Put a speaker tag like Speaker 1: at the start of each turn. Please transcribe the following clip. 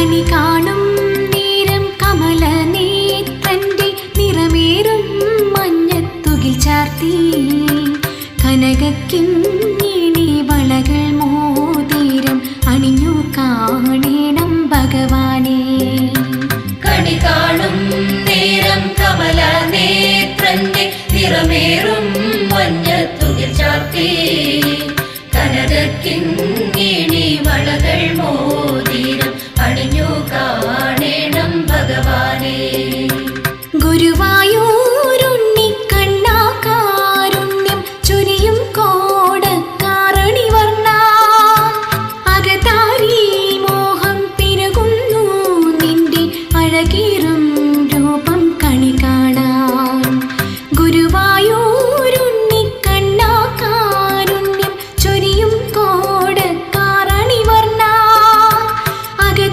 Speaker 1: കണി കാണും നേരം കമലനേത്രന്റെ നിറമേറും മഞ്ഞത്തുകിൽ ചാർത്തി കനകക്കിങ്ങിണി വളകൾ മോതിരം അണിഞ്ഞു കാണേണം ഭഗവാനെ.
Speaker 2: കണി കാണും നേരം കമലനേത്രന്റെ നിറമേറും